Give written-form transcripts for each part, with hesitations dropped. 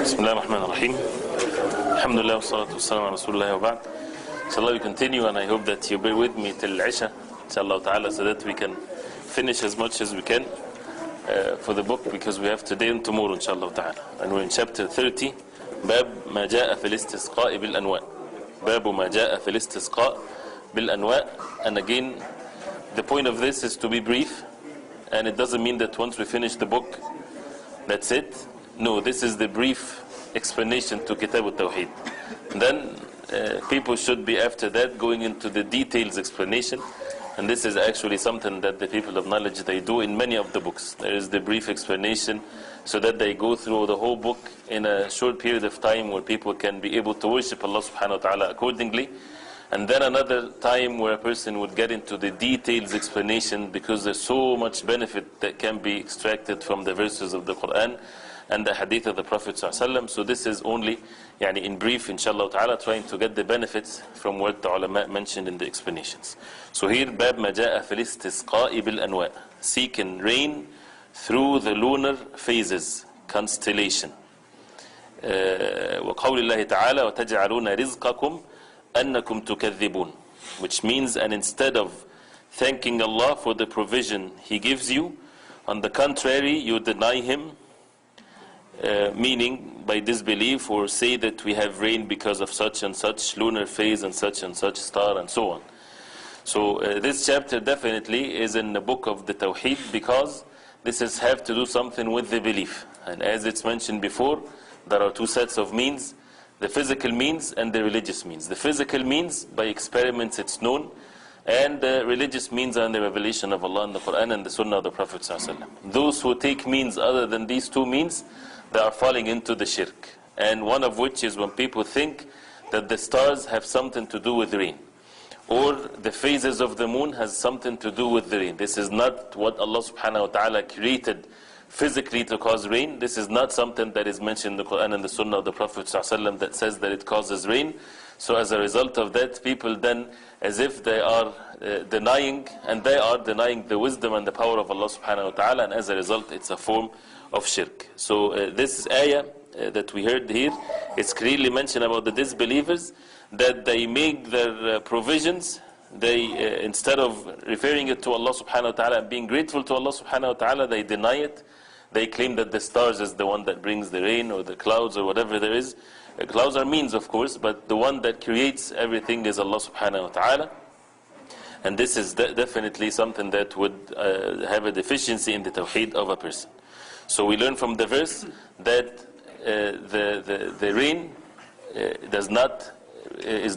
بسم الله الرحمن الرحيم. الحمد لله والصلاة والسلام على رسول الله وبعد. Inshallah we continue, and I hope that you bear with me till Isha, inshallah ta'ala, so that we can finish as much as we can for the book, because we have today and tomorrow inshallah ta'ala. And we're in chapter 30, باب ما جاء في الاستسقاء بالأنواء. باب ما جاء في الاستسقاء بالأنواء. And again, the point of this is to be brief, and it doesn't mean that once we finish the book, that's it. No, this is the brief explanation to Kitab al-Tawheed. Then people should be after that going into the details explanation, and this is actually something that the people of knowledge, they do in many of the books. There is the brief explanation so that they go through the whole book in a short period of time where people can be able to worship Allah subhanahu wa ta'ala accordingly. And then another time where a person would get into the details explanation, because there's so much benefit that can be extracted from the verses of the Quran and the hadith of the Prophet ﷺ. So this is only in brief, inshallah ta'ala, trying to get the benefits from what the ulama mentioned in the explanations. So here, باب ما جاء في الاستسقاء بالأنواء, seeking rain through the lunar phases, constellation. وقول الله تعالى وتجعلون رزقكم أنكم تكذبون, which means, and instead of thanking Allah for the provision He gives you, on the contrary, you deny Him, meaning by disbelief, or say that we have rain because of such and such lunar phase and such star and so on. So this chapter definitely is in the book of the Tawheed, because this has have to do something with the belief. And as it's mentioned before, there are two sets of means: the physical means and the religious means. The physical means, by experiments it's known, and the religious means are the revelation of Allah in the Quran and the Sunnah of the Prophet ﷺ. Those who take means other than these two means, they are falling into the shirk. And one of which is when people think that the stars have something to do with rain, or the phases of the moon has something to do with the rain. This is not what Allah subhanahu wa ta'ala created physically to cause rain. This is not something that is mentioned in the Quran and the Sunnah of the Prophet ﷺ that says that it causes rain. So as a result of that, people then, as if they are denying, and they are denying the wisdom and the power of Allah subhanahu wa ta'ala, and as a result it's a form of shirk. So this ayah that we heard here, it's clearly mentioned about the disbelievers, that they make their provisions, they instead of referring it to Allah subhanahu wa ta'ala and being grateful to Allah subhanahu wa ta'ala, they deny it. They claim that the stars is the one that brings the rain, or the clouds, or whatever there is. Clouds are means, of course, but the one that creates everything is Allah subhanahu wa ta'ala. And this is definitely something that would have a deficiency in the tawheed of a person. So we learn from the verse that the rain is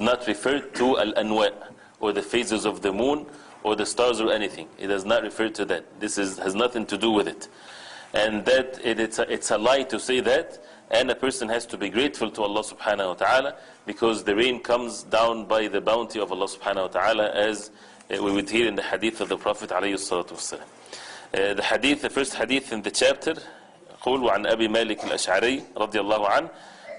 not referred to al-anwa, or the phases of the moon, or the stars, or anything. It does not refer to that. This has nothing to do with it. And that it's a lie to say that, and a person has to be grateful to Allah subhanahu wa ta'ala, because the rain comes down by the bounty of Allah subhanahu wa ta'ala, as we would hear in the hadith of the Prophet alayhi salatu wasalam. The first hadith in the chapter, يقول وعن أبي مالك الأشعري رضي الله عنه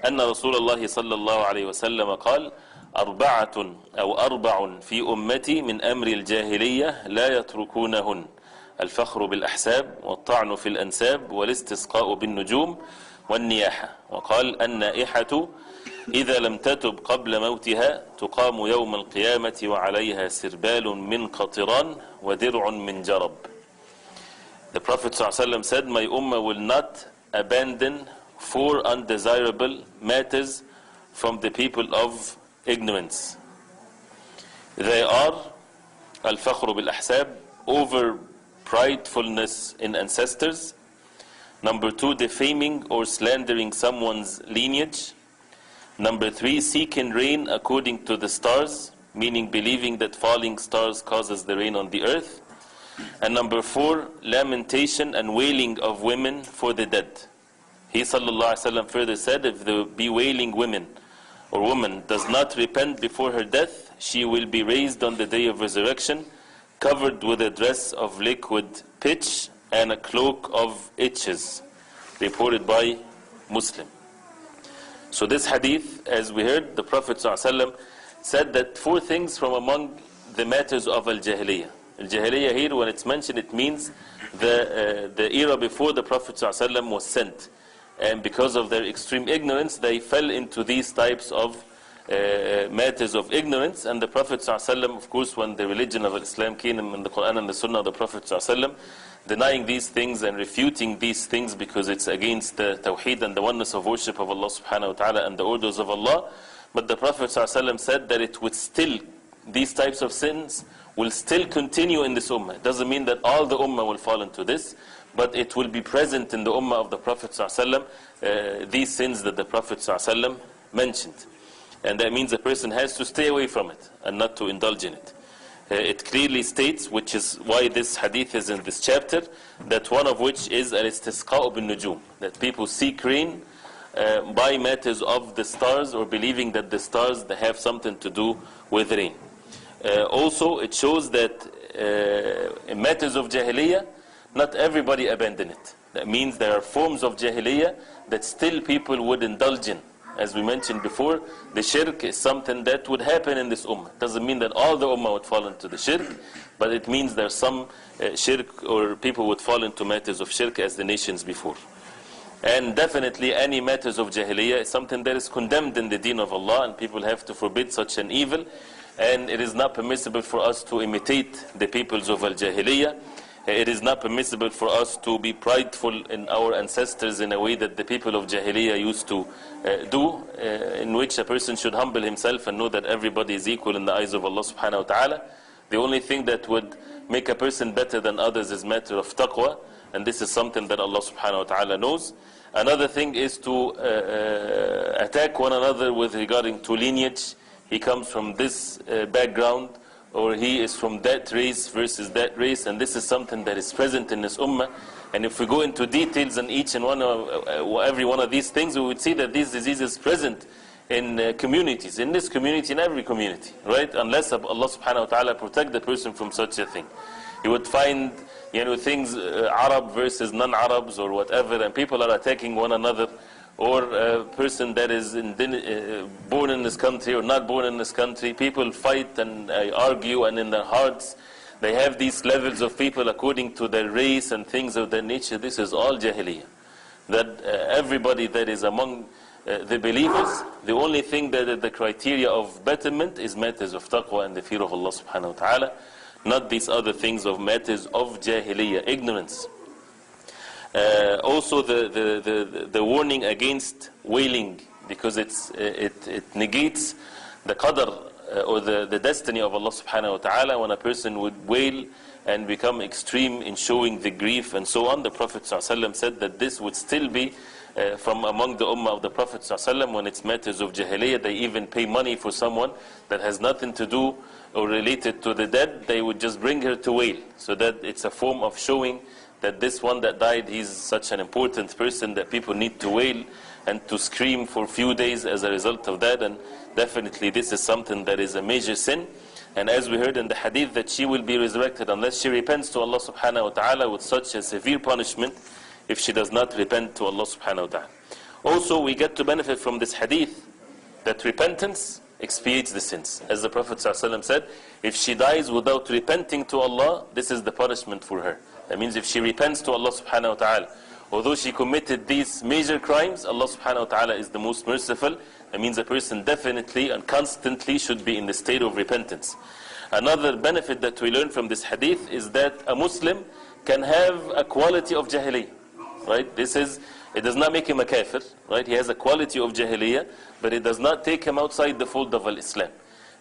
أن رسول الله صلى الله عليه وسلم قال أربع في أمتي من أمر الجاهلية لا يتركونهن: الفخر بالأحساب، والطعن في الأنساب، والاستسقاء بالنجوم، والنياحة. وقال النائحة إذا لم تتب قبل موتها تقام يوم القيامة وعليها سربال من قطران ودرع من جرب. The Prophet ﷺ said, my ummah will not abandon four undesirable matters from the people of ignorance. They are al-fakhr bil-ahsab, over pridefulness in ancestors. Number 2, defaming or slandering someone's lineage. Number 3, seeking rain according to the stars, meaning believing that falling stars causes the rain on the earth. And number 4, lamentation and wailing of women for the dead. He sallallahu alaihi wasallam further said, if the bewailing women or woman does not repent before her death, she will be raised on the day of resurrection, covered with a dress of liquid pitch and a cloak of itches. Reported by Muslim. So this hadith, as we heard, the Prophet ﷺ said that four things from among the matters of al-Jahiliyyah. Al-Jahiliyyah here, when it's mentioned, it means the era before the Prophet ﷺ was sent. and because of their extreme ignorance, they fell into these types of matters of ignorance. And the Prophet ﷺ, of course, when the religion of Islam came in the Quran and the Sunnah of the Prophet ﷺ, denying these things and refuting these things because it's against the Tawheed and the oneness of worship of Allah subhanahu wa ta'ala and the orders of Allah. But the Prophet ﷺ said that it would still, these types of sins will still continue in this ummah. It doesn't mean that all the ummah will fall into this, but it will be present in the ummah of the Prophet ﷺ, these sins that the Prophet ﷺ mentioned. And that means a person has to stay away from it and not to indulge in it. It clearly states, which is why this hadith is in this chapter, that one of which is al-istisqa'u bin-nujum, that people seek rain by matters of the stars, or believing that the stars they have something to do with rain. Also, it shows that in matters of jahiliyyah, not everybody abandon it. That means there are forms of jahiliyyah that still people would indulge in. As we mentioned before, the shirk is something that would happen in this ummah. Doesn't mean that all the ummah would fall into the shirk, but it means there's some shirk, or people would fall into matters of shirk as the nations before. And definitely any matters of jahiliyyah is something that is condemned in the deen of Allah, and people have to forbid such an evil. And it is not permissible for us to imitate the peoples of al-jahiliyyah. It is not permissible for us to be prideful in our ancestors in a way that the people of Jahiliyyah used to do, in which a person should humble himself and know that everybody is equal in the eyes of Allah subhanahu wa ta'ala. The only thing that would make a person better than others is matter of taqwa, and this is something that Allah subhanahu wa ta'ala knows. Another thing is to attack one another with regarding to lineage. He comes from this background, or he is from that race versus that race, and this is something that is present in this ummah. And if we go into details on each and every one of these things, we would see that these diseases present in communities, in this community, in every community, right? Unless Allah subhanahu wa ta'ala protect the person from such a thing. You would find, things, Arab versus non-Arabs or whatever, and people are attacking one another, or a person that is born in this country or not born in this country. People fight and argue, and in their hearts they have these levels of people according to their race and things of that nature. This is all jahiliyyah. That everybody that is among the believers, the only thing that the criteria of betterment is matters of taqwa and the fear of Allah subhanahu wa ta'ala, not these other things of matters of jahiliyyah, ignorance. Also the warning against wailing, because it negates the qadr, or the destiny of Allah subhanahu wa ta'ala. When a person would wail and become extreme in showing the grief and so on, the Prophet ﷺ said that this would still be from among the ummah of the Prophet ﷺ. When it's matters of jahiliyyah, they even pay money for someone that has nothing to do or related to the dead. They would just bring her to wail, so that it's a form of showing that this one that died, he's such an important person that people need to wail and to scream for a few days as a result of that. And definitely this is something that is a major sin. And as we heard in the hadith, that she will be resurrected unless she repents to Allah subhanahu wa ta'ala with such a severe punishment if she does not repent to Allah subhanahu wa ta'ala. Also, we get to benefit from this hadith that repentance expiates the sins. As the Prophet ﷺ said, if she dies without repenting to Allah, this is the punishment for her. That means if she repents to Allah subhanahu wa ta'ala, although she committed these major crimes, Allah subhanahu wa ta'ala is the most merciful. That means a person definitely and constantly should be in the state of repentance. Another benefit that we learn from this hadith is that a Muslim can have a quality of jahiliyyah, right? It does not make him a kafir, right? He has a quality of jahiliyyah, but it does not take him outside the fold of al-Islam.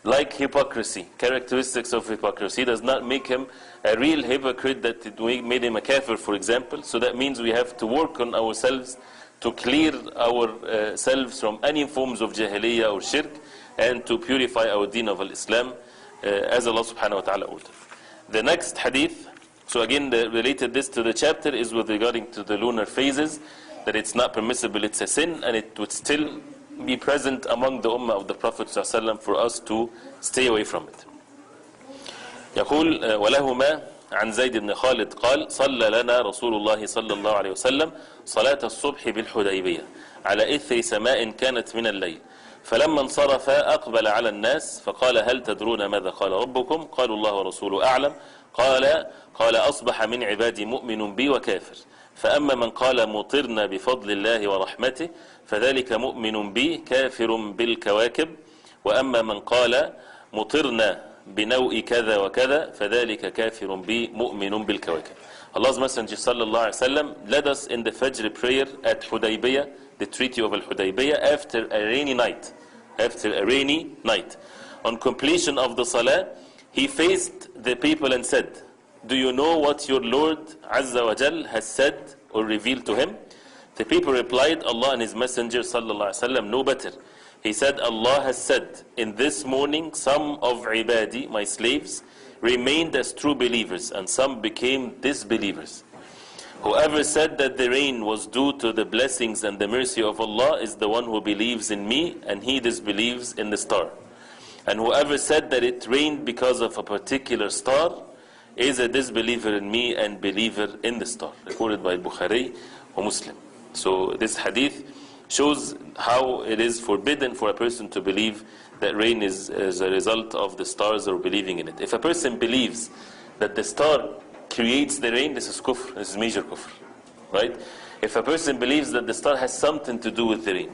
Like hypocrisy, characteristics of hypocrisy does not make him a real hypocrite that it made him a kafir, for example. So that means we have to work on ourselves to clear ourselves from any forms of jahiliyyah or shirk, and to purify our deen of al-Islam as Allah subhanahu wa ta'ala ordered. The next hadith, so again related this to the chapter, is with regarding to the lunar phases, that it's not permissible, it's a sin, and it would still be present among the ummah of the Prophet ﷺ for us to stay away from it. يقول ولهما عن زيد بن خالد قال صلى لنا رسول الله صلى الله عليه وسلم صلاة الصبح بالحديبية على إثر سماء كانت من الليل فلما انصرف أقبل على الناس فقال هل تدرون ماذا قال ربكم قالوا الله ورسوله أعلم قال أصبح من عبادي مؤمن بي وكافر فأما من قال مطرنا بفضل الله ورحمته فذلك مؤمن بي كافر بالكواكب وأما من قال مطرنا بنوء كذا وكذا فذلك كافر بي مؤمن بالكواكب. Allah's Messenger sallallahu alaihi wasallam led us in the Fajr prayer at Hudaybiyah, the Treaty of Al-Hudaybiyah, after a rainy night. After a rainy night. On completion of the Salah, he faced the people and said, do you know what your Lord Azza wa Jal has said or revealed to him? The people replied, Allah and His Messenger sallallahu alaihi wasallam know better. He said, Allah has said, in this morning some of ibadi, my slaves, remained as true believers and some became disbelievers. Whoever said that the rain was due to the blessings and the mercy of Allah is the one who believes in me and he disbelieves in the star. And whoever said that it rained because of a particular star is a disbeliever in me and believer in the star. Recorded by Bukhari or Muslim. So this hadith shows how it is forbidden for a person to believe that rain is a result of the stars or believing in it. If a person believes that the star creates the rain, this is kufr, this is major kufr, right? If a person believes that the star has something to do with the rain,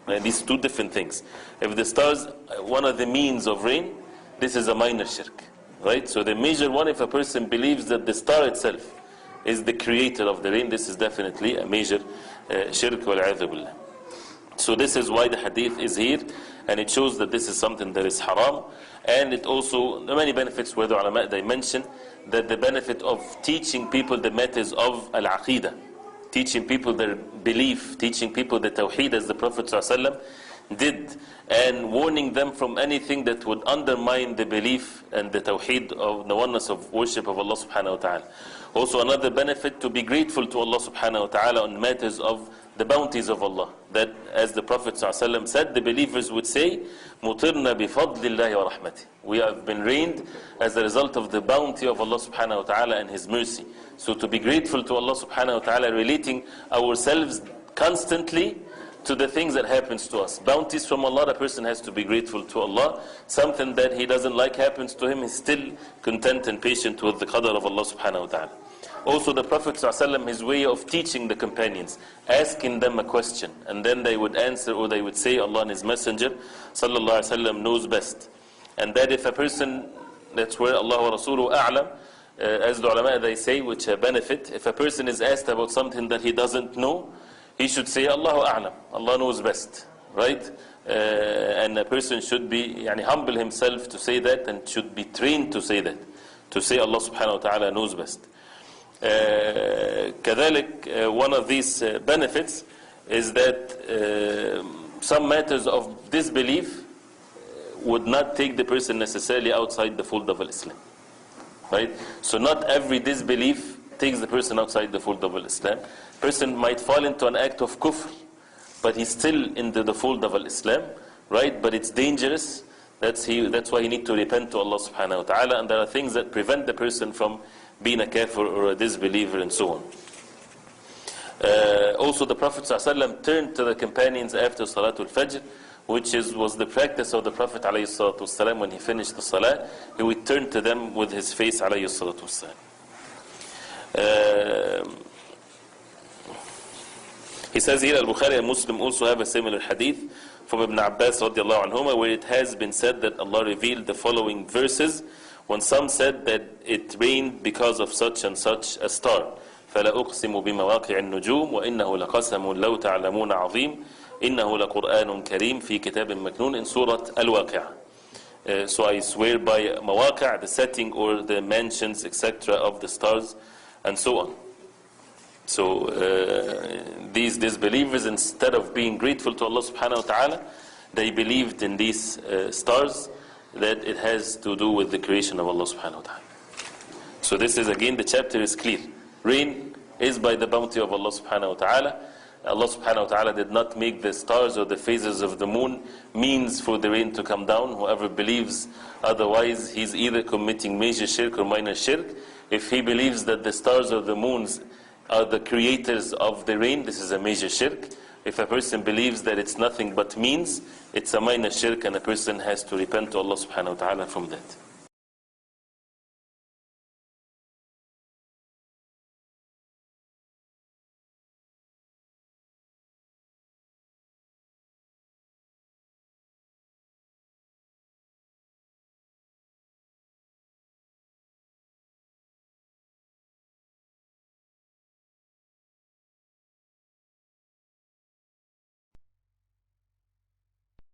right? These two different things. If the stars one of the means of rain, this is a minor shirk, right? So the major one, if a person believes that the star itself is the creator of the rain, this is definitely a major shirk wal-'adhu billah. So this is why the hadith is here, and it shows that this is something that is haram. And it also, the many benefits where the ulama, they mention that the benefit of teaching people the matters of al-aqidah, teaching people their belief, teaching people the tawheed as the Prophet ﷺ did, and warning them from anything that would undermine the belief and the tawheed of the oneness of worship of Allah subhanahu wa ta'ala. Also another benefit, to be grateful to Allah subhanahu wa ta'ala on matters of the bounties of Allah. That as the Prophet ﷺ said, the believers would say, مُطِرْنَا بِفَضْلِ اللَّهِ وَرَحْمَتِهِ. We have been rained as a result of the bounty of Allah subhanahu wa ta'ala and His mercy. So to be grateful to Allah subhanahu wa ta'ala, relating ourselves constantly to the things that happens to us. Bounties from Allah, the person has to be grateful to Allah. Something that he doesn't like happens to him, he's still content and patient with the qadr of Allah subhanahu wa ta'ala. Also the Prophet ﷺ, his way of teaching the companions, asking them a question, and then they would answer, or they would say, Allah and His Messenger sallallahu alaihi wasallam knows best. And that if a person, that's where Allah wa Rasuluhu a'lam, as the ulama they say, which a benefit, if a person is asked about something that he doesn't know, he should say, Allahu a'lam, Allah knows best, right? And a person should be humble himself to say that, and should be trained to say that, to say Allah subhanahu wa ta'ala knows best. كذلك, one of these benefits is that some matters of disbelief would not take the person necessarily outside the fold of Islam, right? So not every disbelief takes the person outside the fold of Islam. Person might fall into an act of kufr, but he's still in the fold of Islam, right? But it's dangerous. That's why he needs to repent to Allah subhanahu wa ta'ala, and there are things that prevent the person from being a kafir or a disbeliever and so on. Also the Prophet ﷺ turned to the companions after Salatul Fajr, which was the practice of the Prophet ﷺ. When he finished the Salah, he would turn to them with his face ﷺ. He says here, Al-Bukhari and Muslim also have a similar hadith from Ibn Abbas radiallahu anhuma, where it has been said that Allah revealed the following verses when some said that it rained because of such and such a star. فَلَا أُقْسِمُ بِمَوَاقِعِ النُّجُومِ وَإِنَّهُ لَقَسَمٌ لَوْ تَعْلَمُونَ عَظِيمٌ إِنَّهُ لَقُرْآنٌ كَرِيمٌ فِي كِتَابٍ مَكْنُونٍ in Surah Al-Waqi'ah. So I swear by Mawaqi', the setting or the mentions, etc. of the stars, and so on. So these disbelievers, instead of being grateful to Allah subhanahu wa ta'ala, they believed in these stars, that it has to do with the creation of Allah subhanahu wa ta'ala. So this is, again, the chapter is clear. Rain is by the bounty of Allah subhanahu wa ta'ala. Allah subhanahu wa ta'ala did not make the stars or the phases of the moon means for the rain to come down. Whoever believes otherwise, he's either committing major shirk or minor shirk. If he believes that the stars or the moons are the creators of the rain, this is a major shirk. If a person believes that it's nothing but means, it's a minor shirk, and a person has to repent to Allah subhanahu wa ta'ala from that.